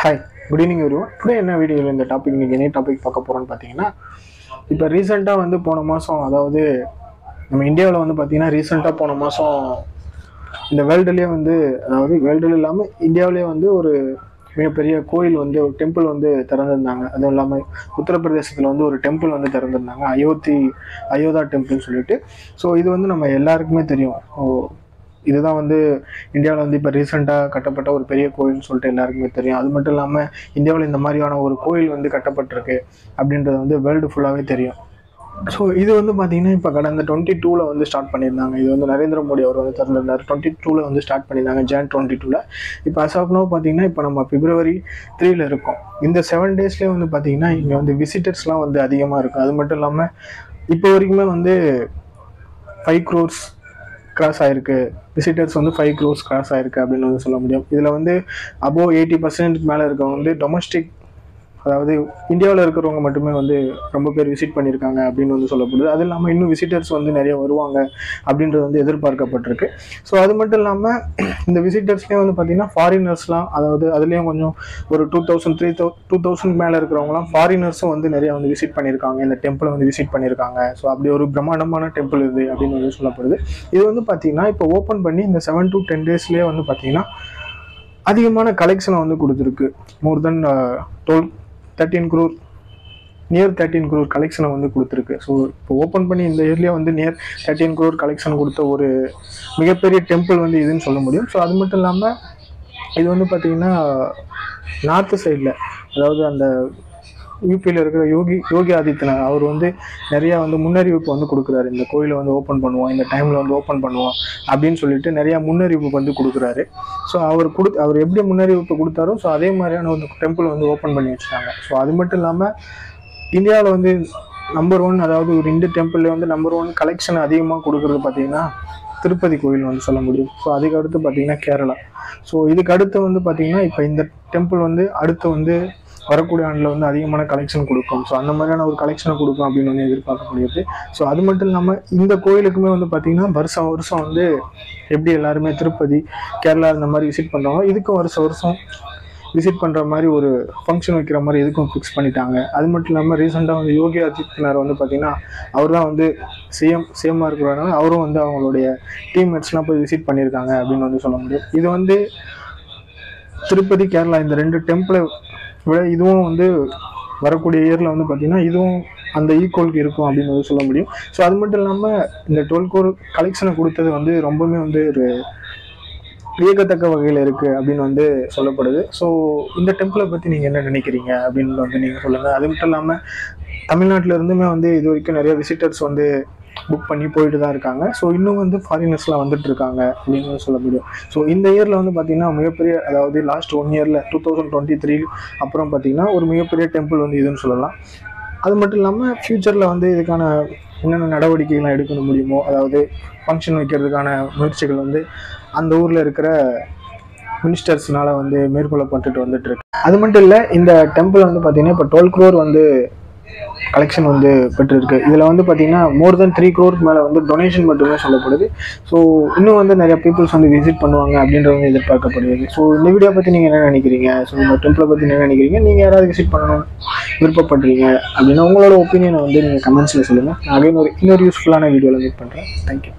Hi, good evening everyone. Today என்ன வீடியோவில் இந்த டாபிக் இன்றைக்கி என்ன டாபிக் பார்க்க போகிறோன்னு பார்த்தீங்கன்னா, இப்போ ரீசெண்டாக வந்து போன மாதம், அதாவது நம்ம இந்தியாவில் வந்து பார்த்தீங்கன்னா ரீசெண்டாக போன மாதம் இந்த வேர்ல்டுலேயே வந்து, அதாவது வேர்ல்டுல இல்லாமல் இந்தியாவிலே வந்து ஒரு மிகப்பெரிய கோயில் வந்து ஒரு டெம்பிள் வந்து திறந்திருந்தாங்க. அதுவும் இல்லாமல் உத்தரப்பிரதேசத்தில் வந்து ஒரு டெம்பிள் வந்து திறந்திருந்தாங்க, அயோதா டெம்பிள்னு சொல்லிட்டு. ஸோ இது வந்து நம்ம எல்லாருக்குமே தெரியும். இதுதான் வந்து இந்தியாவில் வந்து இப்போ ரீசெண்டாக கட்டப்பட்ட ஒரு பெரிய கோயில்னு சொல்லிட்டு எல்லாருக்குமே தெரியும். அது மட்டும் இல்லாமல் இந்தியாவில் இந்த மாதிரியான ஒரு கோயில் வந்து கட்டப்பட்டிருக்கு அப்படின்றது வந்து வேர்ல்டு ஃபுல்லாகவே தெரியும். ஸோ இது வந்து பார்த்தீங்கன்னா இப்போ கடந்த 22 வந்து ஸ்டார்ட் பண்ணியிருந்தாங்க. இது வந்து நரேந்திர மோடி அவர் வந்து திறந்திருந்தார். 22 வந்து ஸ்டார்ட் பண்ணியிருந்தாங்க, Jan 22. இப்போ அசாப்னோ பார்த்தீங்கன்னா இப்போ நம்ம February 3 இருக்கோம். இந்த 7 டேஸ்லேயே வந்து பார்த்தீங்கன்னா இங்கே வந்து விசிட்டர்ஸ்லாம் வந்து அதிகமாக இருக்கும். அது மட்டும் இல்லாமல் இப்போ வரைக்குமே வந்து 5 crores கிராஸ் ஆயிருக்கு. விசிட்டர்ஸ் வந்து 5 crores கிராஸ் ஆயிருக்கு அப்படின்னு வந்து சொல்ல முடியும். இதில் வந்து அபோவ் 80% மேலே இருக்கவங்க வந்து டொமஸ்டிக், அதாவது இந்தியாவில் இருக்கிறவங்க மட்டுமே வந்து ரொம்ப பேர் விசிட் பண்ணியிருக்காங்க அப்படின்னு வந்து சொல்லப்படுது. அது இல்லாமல் இன்னும் விசிட்டர்ஸ் வந்து நிறைய வருவாங்க அப்படின்றது வந்து எதிர்பார்க்கப்பட்டிருக்கு. ஸோ அது மட்டும் இல்லாமல் இந்த விசிட்டர்ஸ்லேயே வந்து பார்த்திங்கன்னா ஃபாரினர்ஸ்லாம், அதாவது அதுலேயும் கொஞ்சம் ஒரு 2000 மேலே இருக்கிறவங்களாம் ஃபாரினர்ஸும் வந்து நிறைய வந்து விசிட் பண்ணியிருக்காங்க, இந்த டெம்பிளை வந்து விசிட் பண்ணியிருக்காங்க. ஸோ அப்படி ஒரு பிரம்மாண்டமான டெம்பிள் இது அப்படின்னு வந்து சொல்லப்படுது. இது வந்து பார்த்திங்கன்னா இப்போ ஓப்பன் பண்ணி இந்த 7 to 10 டேஸ்லேயே வந்து பார்த்திங்கன்னா அதிகமான கலெக்ஷனை வந்து கொடுத்துருக்கு. மோர் தென் 13 crore, நியர் 13 crore கலெக்ஷனை வந்து கொடுத்துருக்கு. ஸோ இப்போ ஓப்பன் பண்ணி இந்த இயர்லேயே வந்து நியர் 13 crore கலெக்ஷன் கொடுத்த ஒரு மிகப்பெரிய டெம்பிள் வந்து இதுன்னு சொல்ல முடியும். ஸோ அது மட்டும் இல்லாமல் இது வந்து பார்த்திங்கன்னா நார்த்து சைடில், அதாவது அந்த யூபியில் இருக்கிற யோகி ஆதித்யநாத் அவர் வந்து நிறையா வந்து முன்னறிவிப்பு வந்து கொடுக்குறாரு. இந்த கோயிலை வந்து ஓப்பன் பண்ணுவோம், இந்த டைமில் வந்து ஓப்பன் பண்ணுவோம் அப்படின்னு சொல்லிட்டு நிறையா முன்னறிவிப்பு வந்து கொடுக்குறாரு. ஸோ அவர் எப்படி முன்னறிவிப்பு கொடுத்தாரோ ஸோ அதே மாதிரியான ஒரு டெம்பிள் வந்து ஓப்பன் பண்ணி வச்சுட்டாங்க. ஸோ அது மட்டும் இல்லாமல் இந்தியாவில் வந்து நம்பர் 1, அதாவது ஒரு இந்து டெம்பிளில் வந்து நம்பர் 1 கலெக்ஷன் அதிகமாக கொடுக்குறது பார்த்திங்கன்னா திருப்பதி கோயில் வந்து சொல்ல முடியும். ஸோ அதுக்கு அடுத்து பார்த்திங்கன்னா கேரளா. ஸோ இதுக்கு அடுத்து வந்து பார்த்திங்கன்னா இப்போ இந்த டெம்பிள் வந்து அடுத்து வந்து வரக்கூடிய ஆண்டில் வந்து அதிகமான கலெக்ஷன் கொடுக்கும். ஸோ அந்த மாதிரியான ஒரு கலெக்ஷனை கொடுக்கும் அப்படின்னு வந்து எதிர்பார்க்கக்கூடியது. ஸோ அது மட்டும் இல்லாமல் இந்த கோயிலுக்குமே வந்து பார்த்திங்கன்னா வருஷம் வந்து எப்படி எல்லாருமே திருப்பதி, கேரளா இந்த மாதிரி விசிட் பண்ணுறாங்க, இதுக்கும் வருஷம் விசிட் பண்ணுற மாதிரி ஒரு ஃபங்க்ஷன் வைக்கிற மாதிரி இதுக்கும் ஃபிக்ஸ் பண்ணிட்டாங்க. அது மட்டும் இல்லாமல் ரீசெண்டாக வந்து யோகி ஆதித்யநாத் வந்து பார்த்திங்கன்னா அவர் தான் வந்து சிஎம்மாக இருக்கிறனால அவரும் வந்து அவங்களுடைய டீம்மேட்ஸ்லாம் போய் விசிட் பண்ணியிருக்காங்க அப்படின்னு வந்து சொல்ல முடியும். இது வந்து திருப்பதி, கேரளா இந்த 2 டெம்பிளை விட இதுவும் வந்து வரக்கூடிய இயரில் வந்து பார்த்திங்கன்னா இதுவும் அந்த ஈக்குவலுக்கு இருக்கும் அப்படின்னு வந்து சொல்ல முடியும். ஸோ அது மட்டும் இல்லாமல் இந்த 12 crore கலெக்ஷனை கொடுத்தது வந்து ரொம்பவுமே வந்து ஒரு வியக்கத்தக்க வகையில் இருக்குது அப்படின்னு வந்து சொல்லப்படுது. ஸோ இந்த டெம்பிளை பற்றி நீங்கள் என்ன நினைக்கிறீங்க அப்படின்னு வந்து நீங்கள் சொல்லுங்கள். அது மட்டும் இல்லாமல் தமிழ்நாட்டில் இருந்துமே வந்து இது வரைக்கும் நிறைய விசிட்டர்ஸ் வந்து புக் பண்ணி போயிட்டு தான் இருக்காங்க. ஸோ இன்னும் வந்து ஃபாரினர்ஸ்லாம் வந்துட்டு இருக்காங்க அப்படின்னு சொல்ல முடியும். ஸோ இந்த இயரில் வந்து பார்த்திங்கன்னா மிகப்பெரிய, அதாவது லாஸ்ட் 1 இயரில் 2023 அப்புறம் பார்த்திங்கன்னா ஒரு மிகப்பெரிய டெம்பிள் வந்து இதுன்னு சொல்லலாம். அது மட்டும் இல்லாமல் ஃப்யூச்சரில் வந்து இதுக்கான என்னென்ன நடவடிக்கைகள்லாம் எடுக்க முடியுமோ, அதாவது ஃபங்க்ஷன் வைக்கிறதுக்கான முயற்சிகள் வந்து அந்த ஊரில் இருக்கிற மினிஸ்டர்ஸ்னால வந்து மேற்கொள்ளப்பட்டுட்டு வந்துட்டு இருக்கு. அது மட்டும் இல்லை, இந்த டெம்பிள் வந்து பார்த்திங்கன்னா இப்போ 12 crore வந்து கலெக்ஷன் வந்து பெற்றிருக்கு. இதில் வந்து பார்த்திங்கன்னா மோர் தென் 3 crore மேலே வந்து டொனேஷன் மட்டுமே சொல்லப்படுது. ஸோ இன்னும் வந்து நிறையா பீப்புள்ஸ் வந்து விசிட் பண்ணுவாங்க அப்படின்றது வந்து எதிர்பார்க்கப்படுது. ஸோ இந்த வீடியோ பற்றி நீங்கள் என்ன நினைக்கிறீங்க? ஸோ இந்த டெம்பிளை பற்றி என்ன நினைக்கிறீங்க? நீங்கள் யாராவது விசிட் பண்ணணும் விருப்பப்படுறீங்க அப்படின்னா உங்களோட ஒப்பீனியனை வந்து நீங்கள் கமெண்ட்ஸில் சொல்லுங்கள். நான் இன்னொரு யூஸ்ஃபுல்லான வீடியோவில் மீட் பண்ணுறேன். தேங்க்யூ.